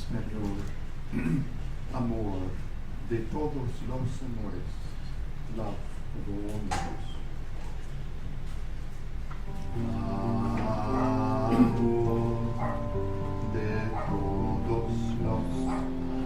Señor, amor de todos los amores, love of all lovers. Amor de todos los amores.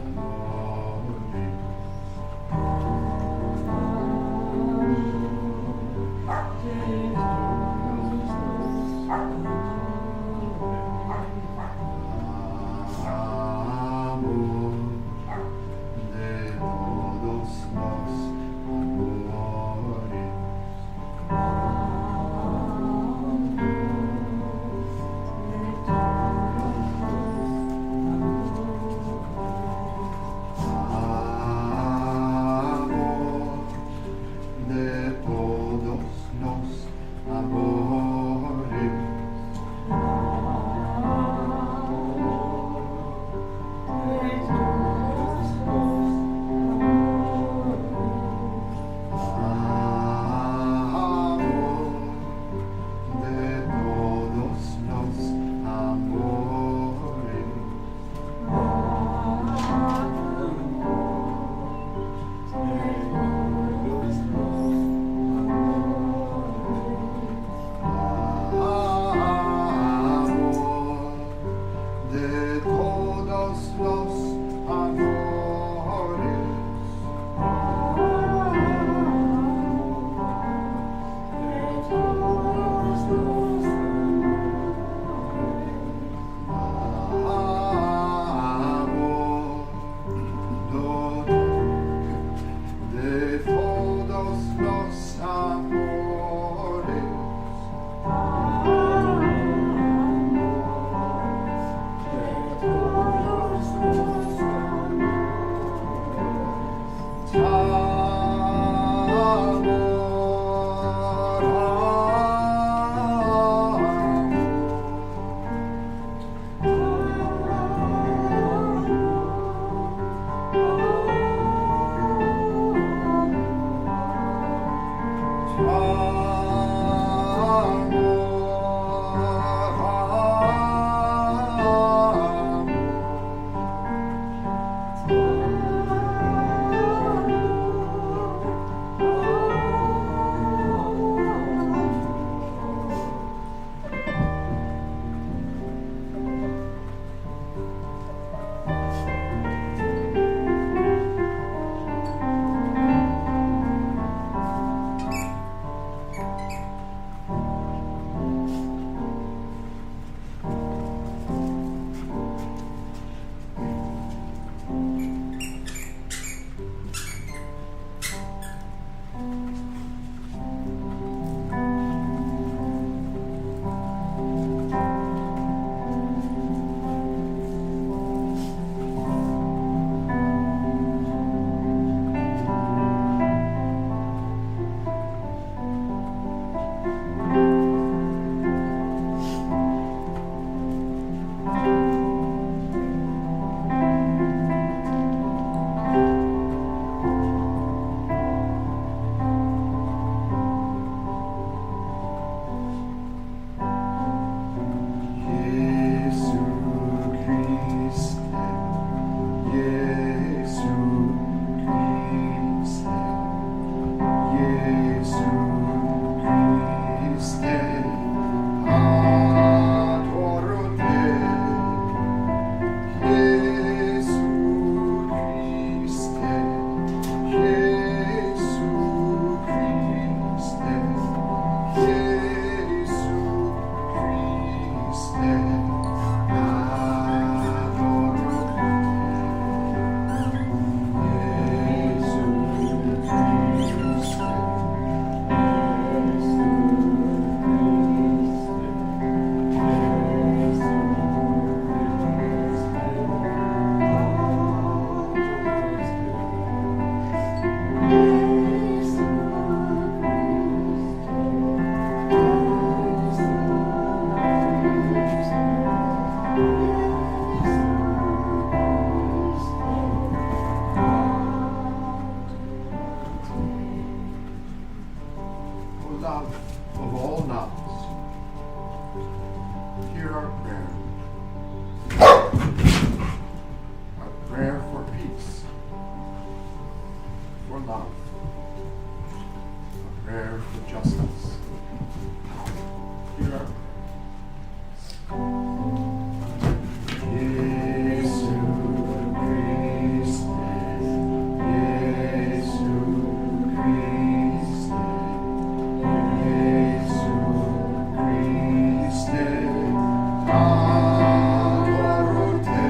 adoro te.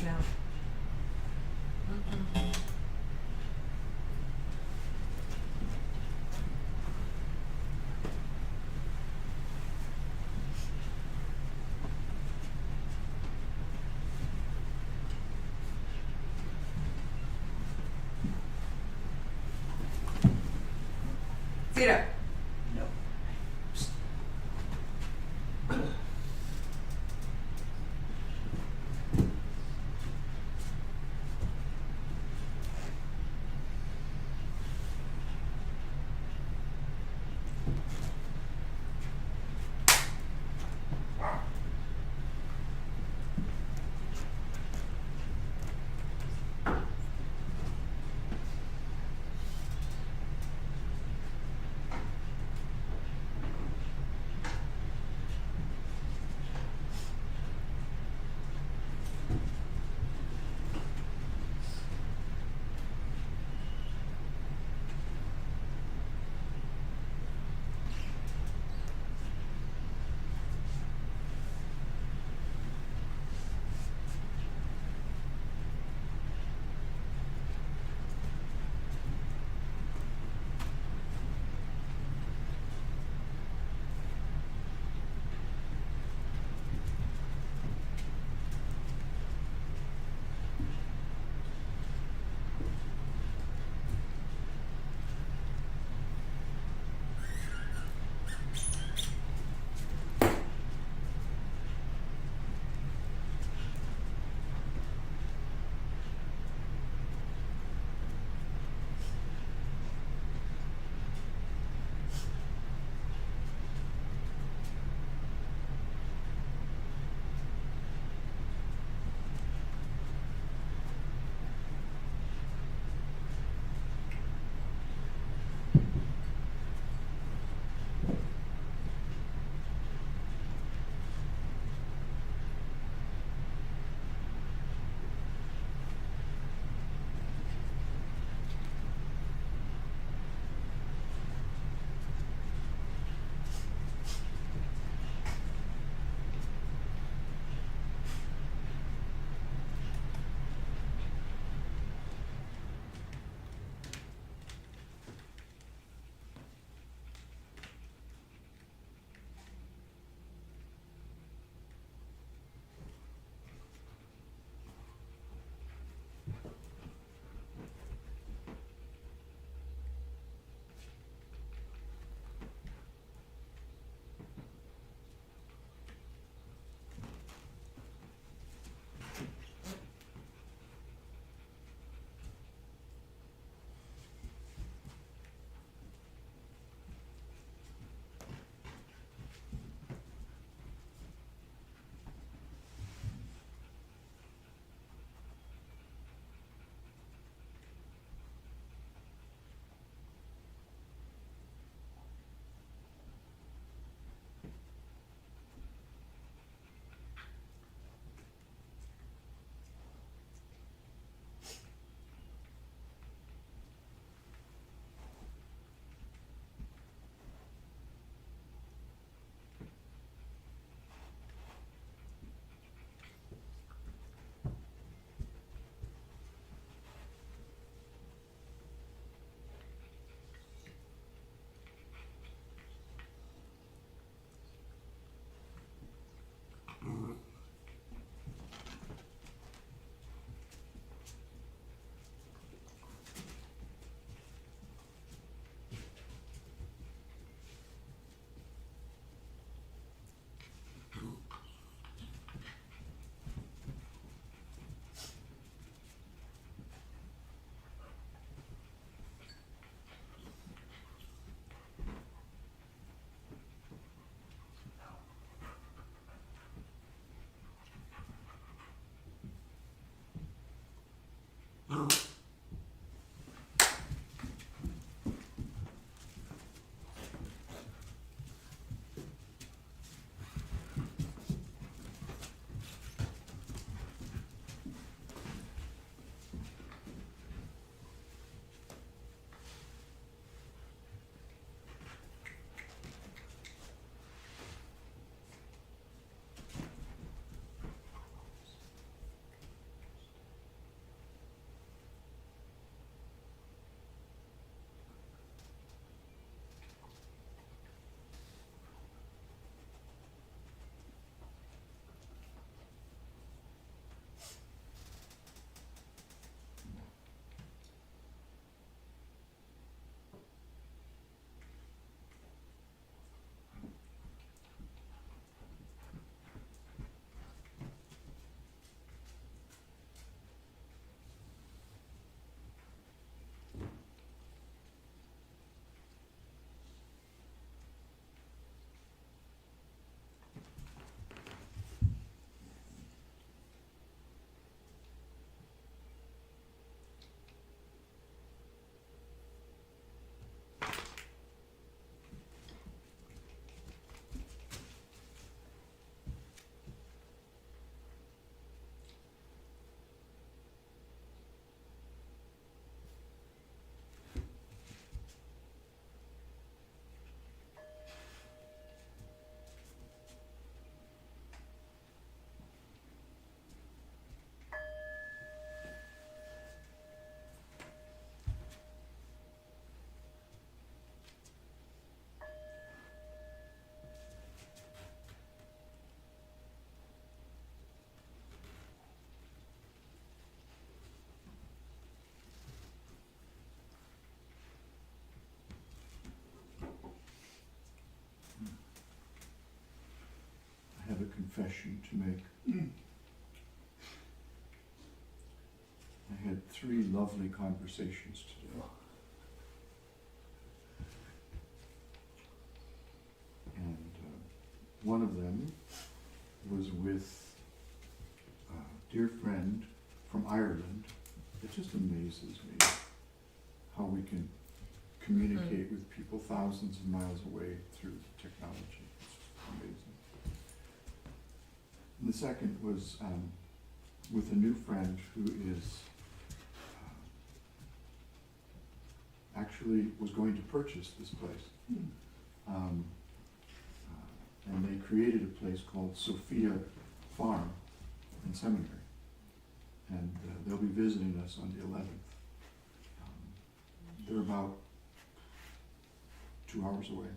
No. Zero. No. confession to make. I had 3 lovely conversations today. And one of them was with a dear friend from Ireland. It just amazes me how we can communicate with people thousands of miles away through technology. It's amazing. And the second was with a new friend who is actually was going to purchase this place. And they created a place called Sophia Farm and Seminary. And they'll be visiting us on the 11th. They're about 2 hours away.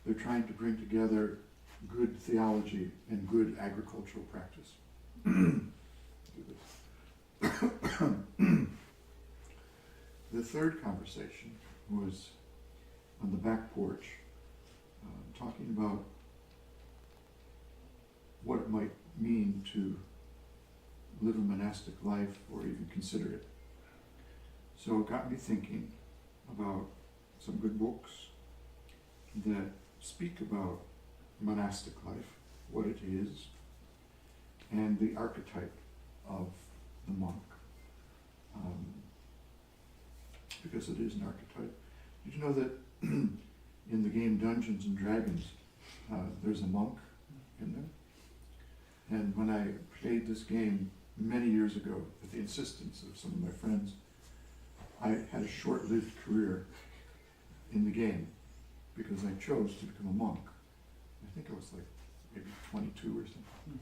They're trying to bring together good theology and good agricultural practice. The third conversation was on the back porch, talking about what it might mean to live a monastic life or even consider it. So it got me thinking about some good books that speak about monastic life, what it is, and the archetype of the monk. Because it is an archetype. Did you know that in the game Dungeons and Dragons, there's a monk in there? And when I played this game many years ago, at the insistence of some of my friends, I had a short-lived career in the game because I chose to become a monk. I think I was like maybe 22 or something.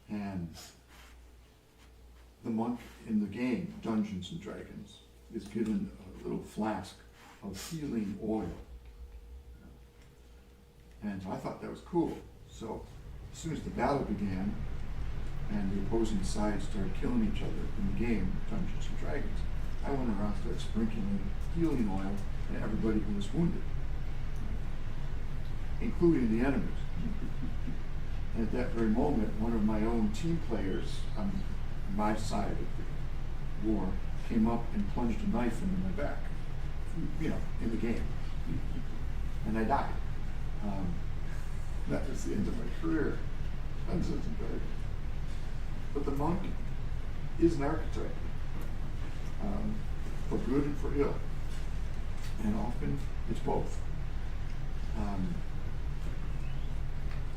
And the monk in the game, Dungeons and Dragons, is given a little flask of healing oil. And I thought that was cool. So as soon as the battle began and the opposing sides started killing each other in the game, Dungeons and Dragons, I went around and started sprinkling healing oil on everybody who was wounded, including the enemies. And at that very moment, one of my own team players on my side of the war came up and plunged a knife into my back, in the game. And I died. That was the end of my career. Dungeons and Dragons. But the monk is an archetype, for good and for ill. And often it's both.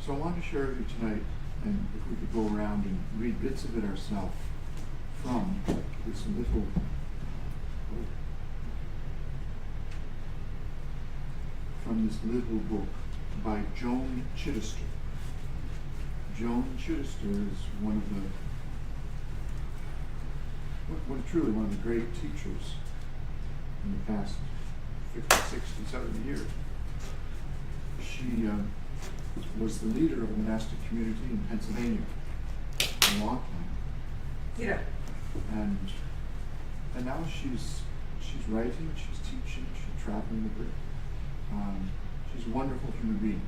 So I wanted to share with you tonight, and if we could go around and read bits of it ourselves from this little book by Joan Chittister. Joan Chittister is one of truly one of the great teachers in the past 50, 60, 70 years. She was the leader of a monastic community in Pennsylvania for a long time. Yeah. And now she's writing, she's teaching, she's traveling with it. She's a wonderful human being.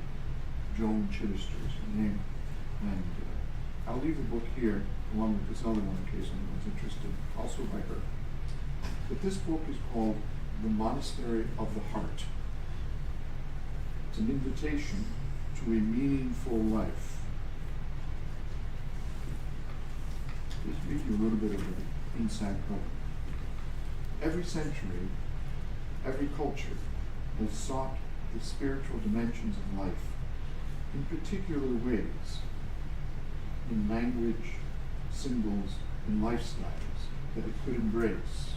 Joan Chittister is her name. And I'll leave the book here along with this other one in case anyone's interested, also by her. But this book is called The Monastery of the Heart. It's an invitation to a meaningful life. Just read you a little bit of the inside cover. Every century, every culture has sought the spiritual dimensions of life in particular ways, in language, symbols, and lifestyles that it could embrace.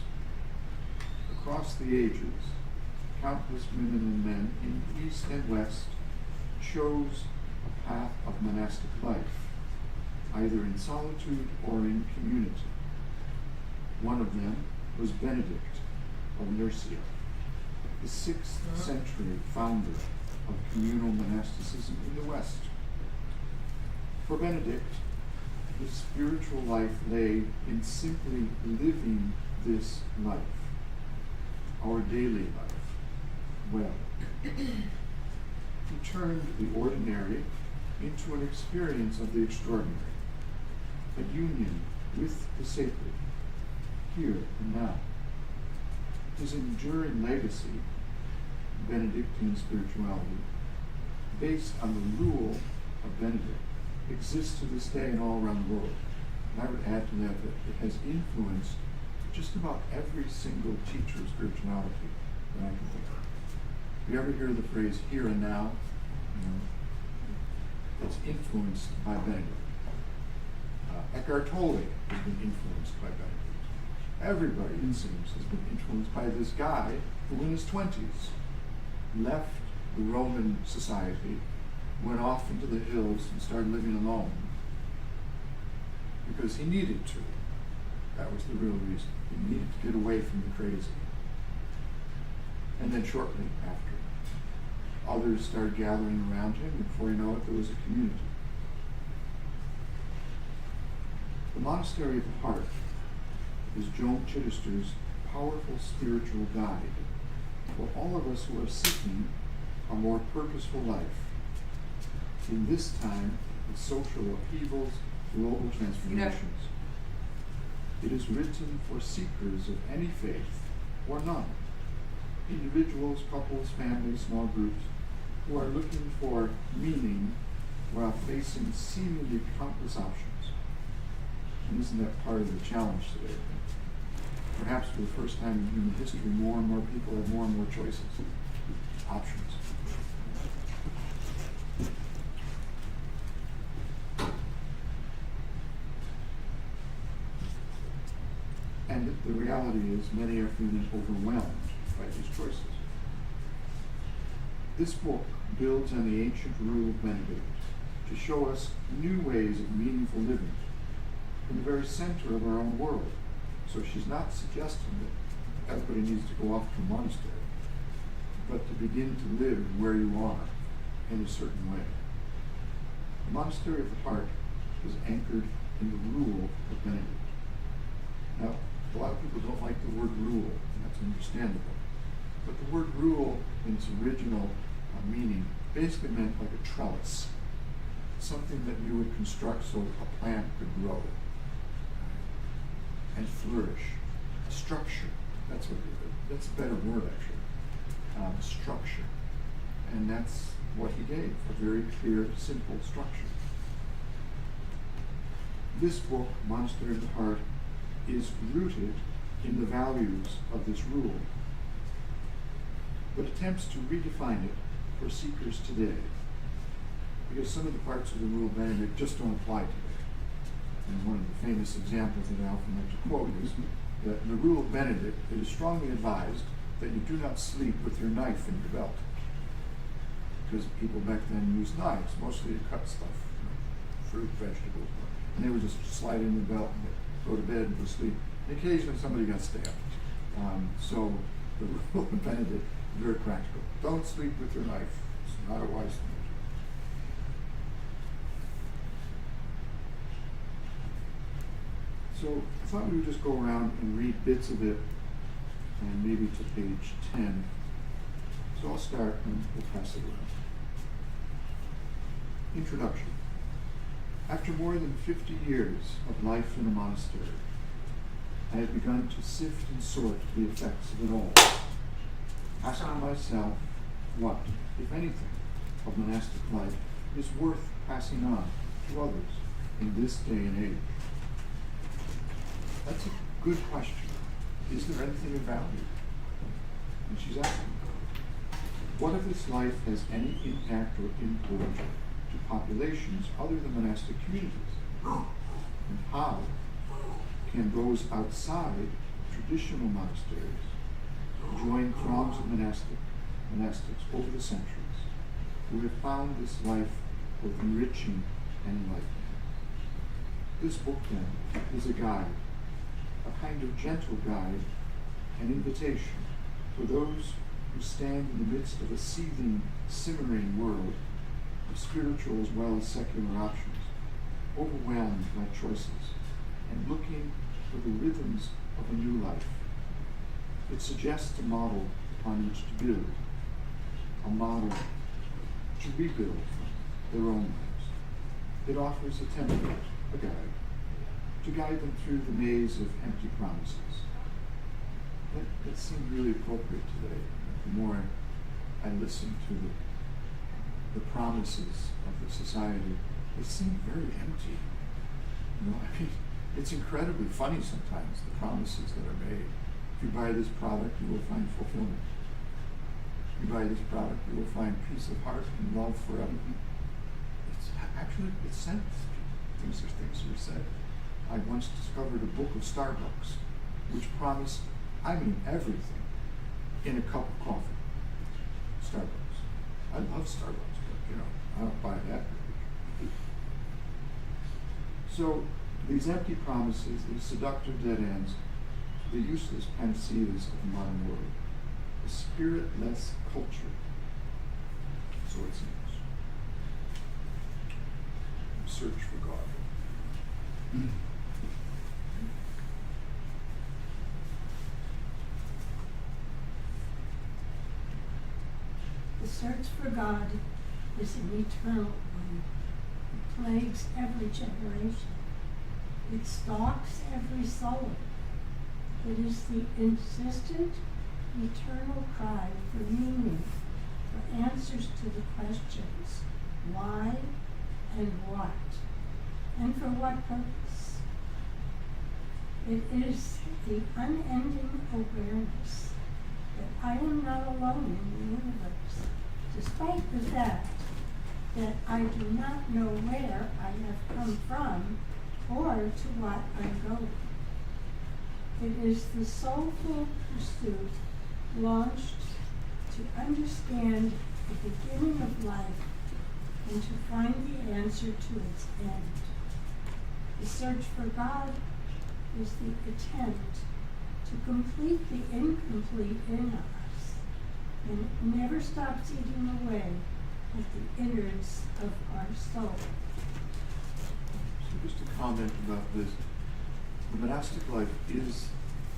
Across the ages, countless women and men in East and West chose a path of monastic life, either in solitude or in community. One of them was Benedict of Nursia, the 6th century founder of communal monasticism in the West. For Benedict, the spiritual life lay in simply living this life, our daily life, well. He turned the ordinary into an experience of the extraordinary, a union with the sacred, here and now. His enduring legacy, Benedictine spirituality, based on the rule of Benedict, exists to this day and all around the world. And I would add to that it has influenced just about every single teacher of spirituality that I can think of. If you ever hear the phrase here and now, it's influenced by Benedict. Eckhart Tolle has been influenced by Benedict. Everybody, it seems, has been influenced by this guy who in his 20s left the Roman society, went off into the hills and started living alone because he needed to. That was the real reason. He needed to get away from the crazy. And then shortly after, others started gathering around him, and before you know it, there was a community. The Monastery of the Heart is Joan Chittister's powerful spiritual guide for all of us who are seeking a more purposeful life in this time of social upheavals, global transformations. It is written for seekers of any faith or none, individuals, couples, families, small groups, who are looking for meaning while facing seemingly countless options. And isn't that part of the challenge today? Perhaps for the first time in human history, more and more people have more and more choices, options. And the reality is many are feeling overwhelmed by these choices. This book builds on the ancient rule of Benedict to show us new ways of meaningful living in the very center of our own world. So she's not suggesting that everybody needs to go off to a monastery, but to begin to live where you are in a certain way. The Monastery of the Heart is anchored in the rule of Benedict. Now, a lot of people don't like the word rule, and that's understandable. But the word rule, in its original meaning, basically meant like a trellis, something that you would construct so a plant could grow and flourish. A structure, that's a better word actually, structure. And that's what he gave, a very clear, simple structure. This book, Monastery of the Heart, is rooted in the values of this rule, but attempts to redefine it for seekers today, because some of the parts of the rule of Benedict just don't apply today. And one of the famous examples that I often like to quote is that in the rule of Benedict, it is strongly advised that you do not sleep with your knife in your belt, because people back then used knives, mostly to cut stuff, fruit, vegetables, and they would just slide in the belt and go to bed and go to sleep. And occasionally somebody got stabbed. So the rule of Benedict is very practical. Don't sleep with your knife. It's not a wise thing to do. So I thought we would just go around and read bits of it, and maybe to page 10. So I'll start and we'll pass it around. Introduction. After more than 50 years of life in a monastery, I have begun to sift and sort the effects of it all, asking myself what, if anything, of monastic life is worth passing on to others in this day and age. That's a good question. Is there anything of value? And she's asking, what if this life has any impact or import to populations other than monastic communities? And how can those outside traditional monasteries join throngs of monastics over the centuries who have found this life both enriching and enlightening? This book, then, is a guide, a kind of gentle guide, an invitation for those who stand in the midst of a seething, simmering world of spiritual as well as secular options, overwhelmed by choices, and looking for the rhythms of a new life. It suggests a model upon which to build, a model to rebuild their own lives. It offers a template, a guide, to guide them through the maze of empty promises. That seemed really appropriate today. The more I listened to the promises of the society, they seem very empty. You know, I mean, it's incredibly funny sometimes, the promises that are made. If you buy this product, you will find fulfillment. If you buy this product, you will find peace of heart and love forever. It's said. These are things that are said. I once discovered a book of Starbucks, which promised, I mean everything, in a cup of coffee. Starbucks. I love Starbucks, but I don't buy that. So these empty promises, these seductive dead ends, the useless panaceas of the modern world, a spiritless culture, so it seems. Search for God. The search for God is an eternal one. It plagues every generation. It stalks every soul. It is the insistent, eternal cry for meaning, for answers to the questions, why and what, and for what purpose. It is the unending awareness that I am not alone in the universe, despite the fact that I do not know where I have come from or to what I'm going. It is the soulful pursuit launched to understand the beginning of life and to find the answer to its end. The search for God is the attempt to complete the incomplete in us, and it never stops eating away at the innards of our soul. So just a comment about this. The monastic life is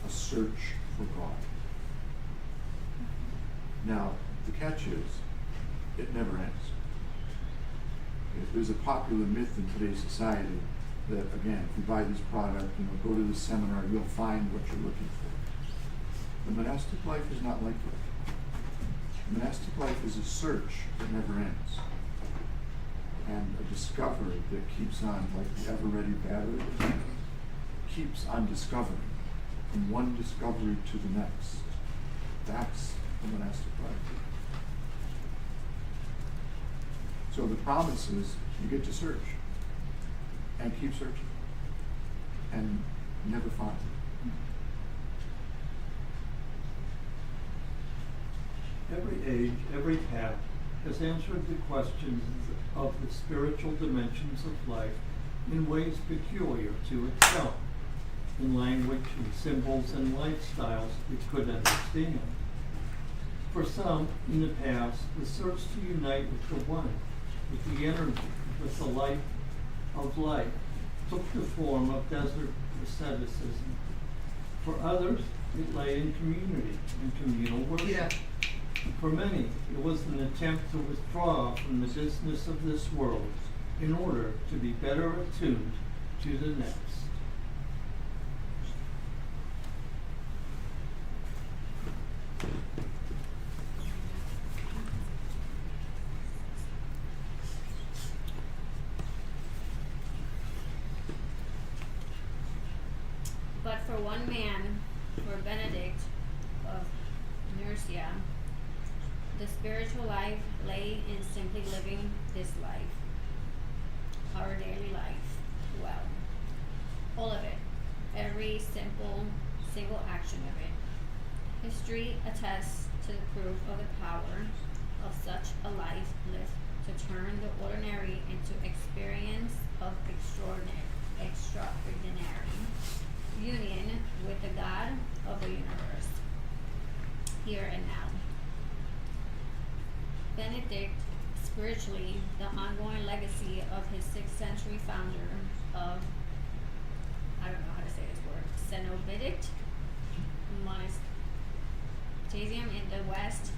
a search for God. Now, the catch is, it never ends. There's a popular myth in today's society that, again, if you buy this product, go to this seminar, you'll find what you're looking for. The monastic life is not like that. The monastic life is a search that never ends, and a discovery that keeps on, like the ever-ready battery, keeps on discovering, from one discovery to the next. That's the monastic life. So the promise is you get to search and keep searching and never find. Every age, every path has answered the questions of the spiritual dimensions of life in ways peculiar to itself, in language and symbols and lifestyles it could understand. For some, in the past, the search to unite with the one, with the energy, with the life of life, took the form of desert asceticism. For others, it lay in community and communal worship. Yeah. For many, it was an attempt to withdraw from the business of this world in order to be better attuned to the next. But for one man, for Benedict of Nursia, the spiritual life lay in simply living this life, our daily life, well. All of it, every single action of it. History attests to the proof of the power of such a life lived to turn the ordinary into experience of extraordinary union with the God of the universe, here and now. Benedict, spiritually, the ongoing legacy of his 6th century founder of, I don't know how to say this word, Cenobidic monasticism in the West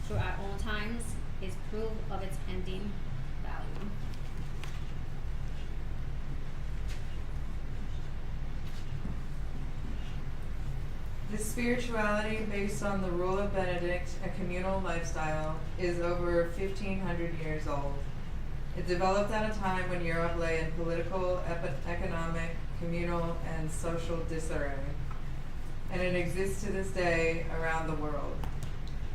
through our own times, is proof of its ending value. This spirituality based on the rule of Benedict, a communal lifestyle, is over 1,500 years old. It developed at a time when Europe lay in political, economic, communal, and social disarray. And it exists to this day around the world.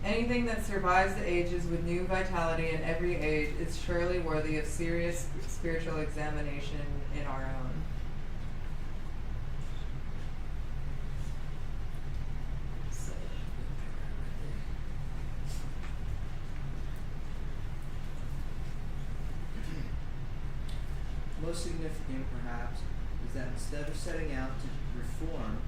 Anything that survives the ages with new vitality in every age is surely worthy of serious spiritual examination in our own. Most significant, perhaps, is that instead of setting out to reform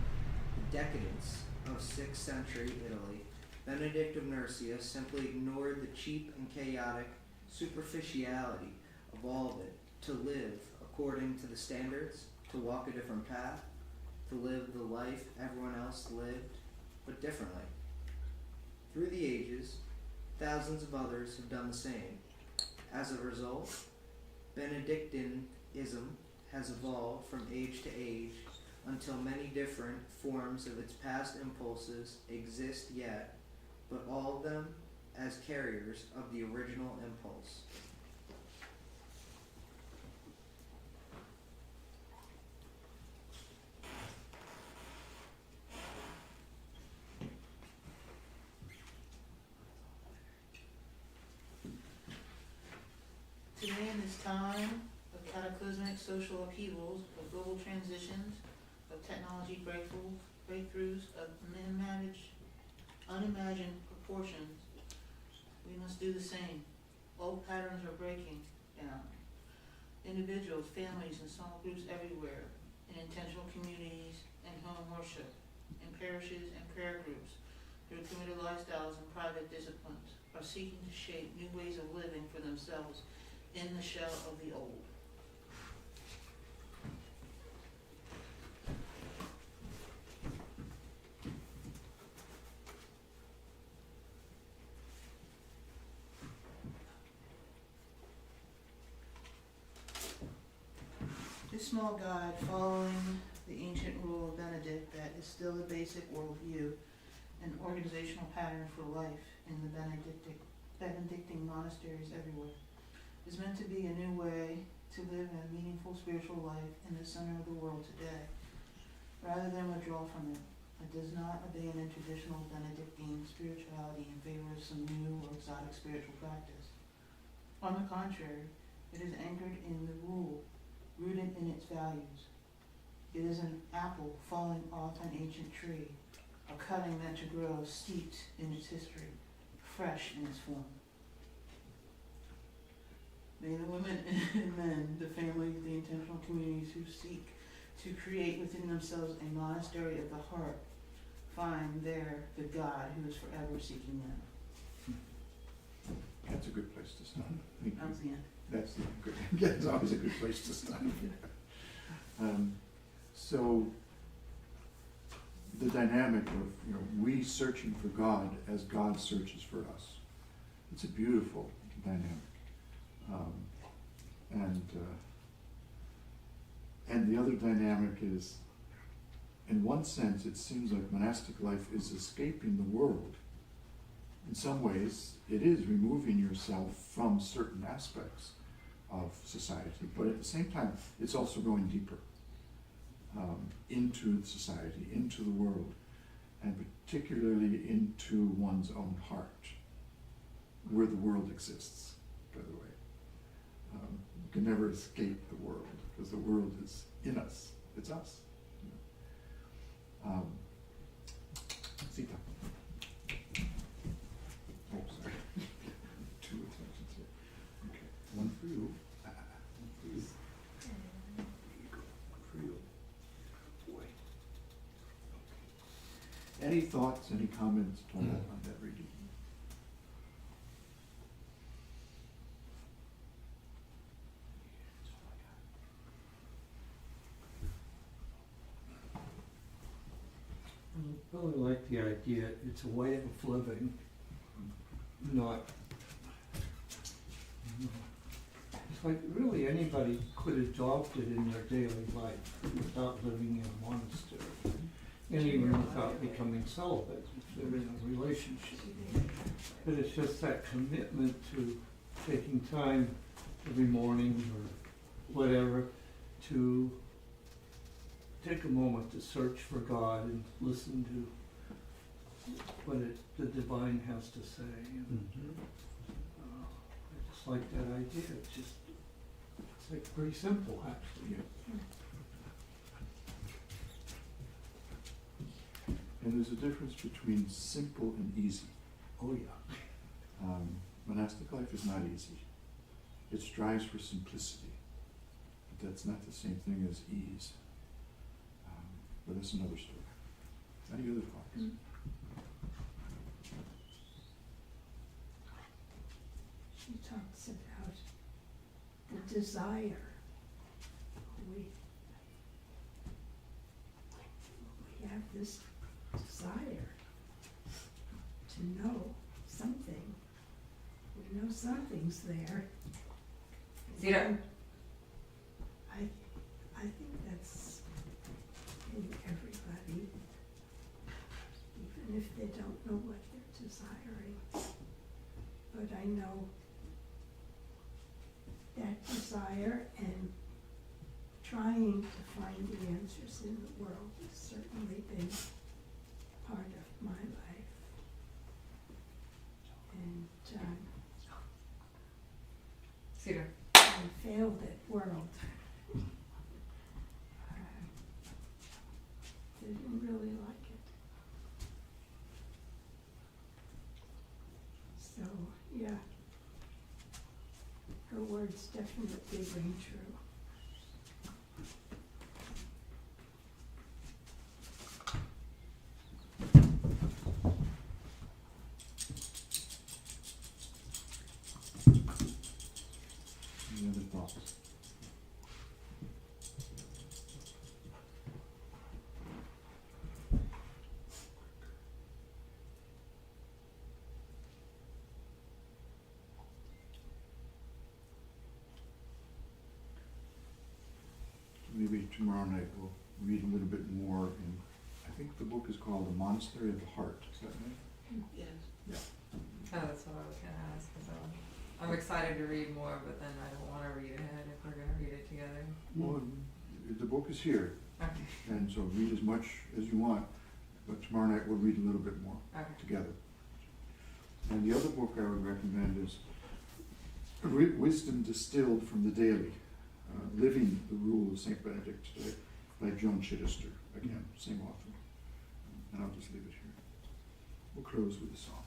the decadence of 6th century Italy, Benedict of Nursia simply ignored the cheap and chaotic superficiality of all of it, to live according to the standards, to walk a different path, to live the life everyone else lived, but differently. Through the ages, thousands of others have done the same. As a result, Benedictinism has evolved from age to age until many different forms of its past impulses exist yet, but all of them as carriers of the original impulse. Today, in this time of cataclysmic social upheavals, of global transitions, of technology breakthroughs, of unimagined proportions, we must do the same. Old patterns are breaking down. Individuals, families, and small groups everywhere, in intentional communities and home worship, in parishes and prayer groups, through committed lifestyles and private disciplines, are seeking to shape new ways of living for themselves in the shell of the old. This small guide, following the ancient rule of Benedict that is still a basic worldview and organizational pattern for life in the Benedictine monasteries everywhere, is meant to be a new way to live a meaningful spiritual life in the center of the world today, rather than withdraw from it. It does not abandon traditional Benedictine spirituality in favor of some new or exotic spiritual practice. On the contrary, it is anchored in the rule, rooted in its values. It is an apple falling off an ancient tree, a cutting meant to grow steeped in its history, fresh in its form. May the women and men, the families, the intentional communities who seek to create within themselves a monastery of the heart find there the God who is forever seeking them. That's a good place to start. Thank you. That was the end. That's good. Yeah, it's always a good place to start. So the dynamic of we searching for God as God searches for us. It's a beautiful dynamic, and the other dynamic is, in one sense, it seems like monastic life is escaping the world. In some ways, it is removing yourself from certain aspects of society, but at the same time, it's also going deeper into society, into the world, and particularly into one's own heart, where the world exists, by the way. You can never escape the world, because the world is in us. It's us. Sita. Oh, sorry. Two attentions here. Okay, one for you. One for you. There you go. One for you. Boy. Okay. Any thoughts, any comments at all on that reading? I really like the idea. It's a way of living, not It's like really anybody could adopt it in their daily life without living in a monastery. And even without becoming celibate if they're in a relationship. But it's just that commitment to taking time every morning or whatever to take a moment to search for God and listen to what the divine has to say. And, I just like that idea. It's like pretty simple actually. And there's a difference between simple and easy. Oh yeah. Monastic life is not easy. It strives for simplicity, but that's not the same thing as ease. But that's another story. Any other thoughts? She talks about the desire. We have this desire to know something. We know something's there. Zita. I think that's in everybody, even if they don't know what they're desiring. But I know that desire and trying to find the answers in the world has certainly been part of my life. And Cedar. I failed at world. Didn't really like it. So, yeah, her words definitely ring true. Any other thoughts? Maybe tomorrow night we'll read a little bit more, and I think the book is called The Monastery of the Heart. Is that right? Yes. Oh, that's what I was gonna ask, cause I'm excited to read more, but then I don't wanna read ahead if we're gonna read it together. Well, the book is here, Okay, and so read as much as you want, but tomorrow night we'll read a little bit more okay. together. And the other book I would recommend is Wisdom Distilled from the Daily, Living the Rule of St. Benedict today, by Joan Chittister. Again, same author. And I'll just leave it here. We'll close with a song.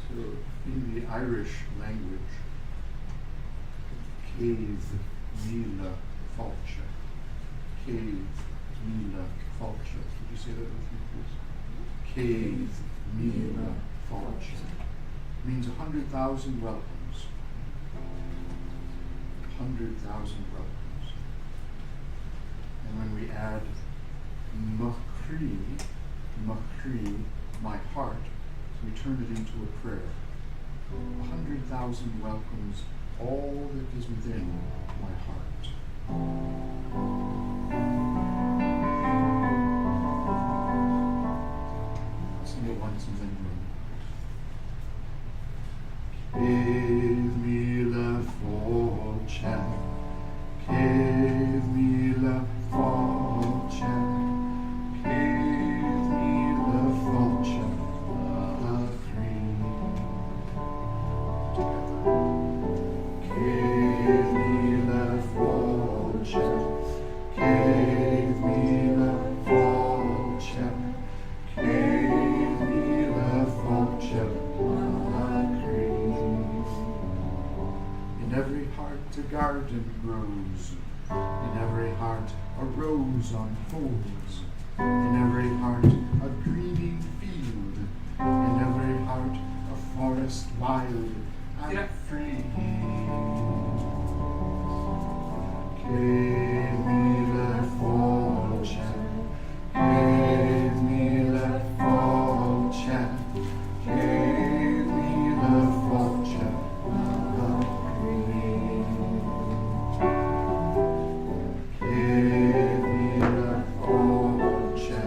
So, in the Irish language, cave mila falcha. Cave mila falcha. Could you say that with me, please? Cave mila falcha. Means 100,000 welcomes. 100,000 welcomes. And when we add makri, my heart, we turn it into a prayer. 100,000 welcomes all that is within my heart. Sing it once and then run. Give me the fortune, give me the fortune, give me the fortune. Together. garden grows, in every heart a rose unfolds, in every heart a greening field, in every heart a forest wild and free. Che mille voce, che mille voce, che mille voce, la green. Che mille voce,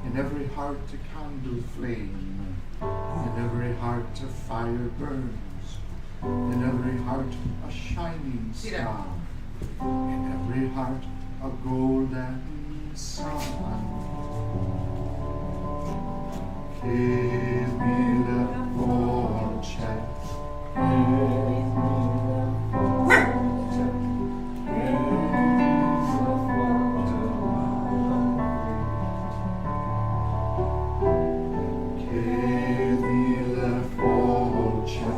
in every heart a candle flame, in every heart a fire burns, in every heart a shining star, in every heart a golden sun. Che mille voce, che mille voce,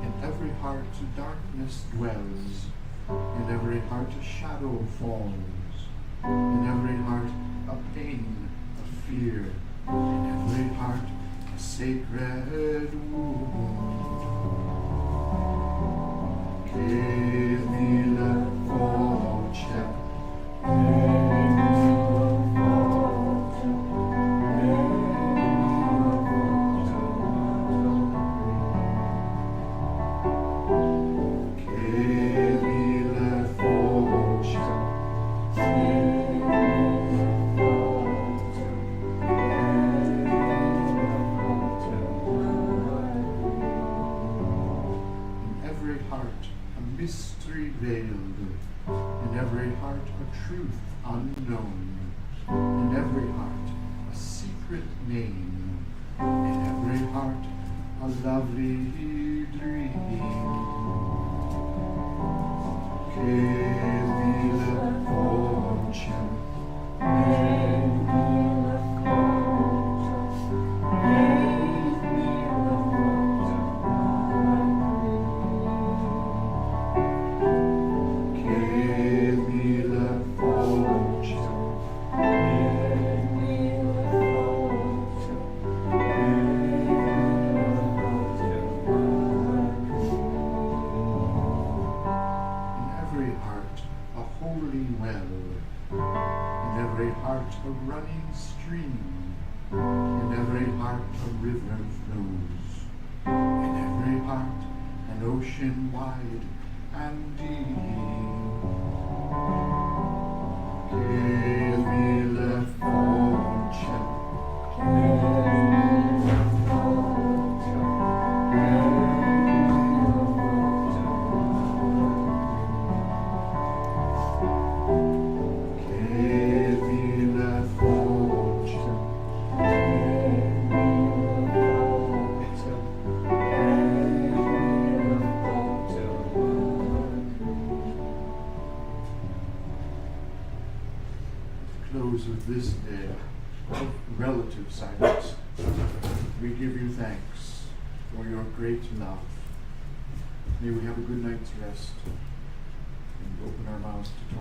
in every heart darkness dwells, in every heart a shadow falls, in every heart a pain, a fear, in every heart a sacred wound. Che mille voce, che mille voce, in every heart a mystery veiled, in every heart a truth unknown, in every heart a secret name, in every heart a lovely dream. Che mille voce, che mille voce, in every heart a holy well, in every heart a running stream, in every heart a river flows, in every heart an ocean wide and deep. Che mille voce, che mille voce, close of this day of relative silence, we give you thanks for your great love. May we have a good night's rest and open our mouths to talk.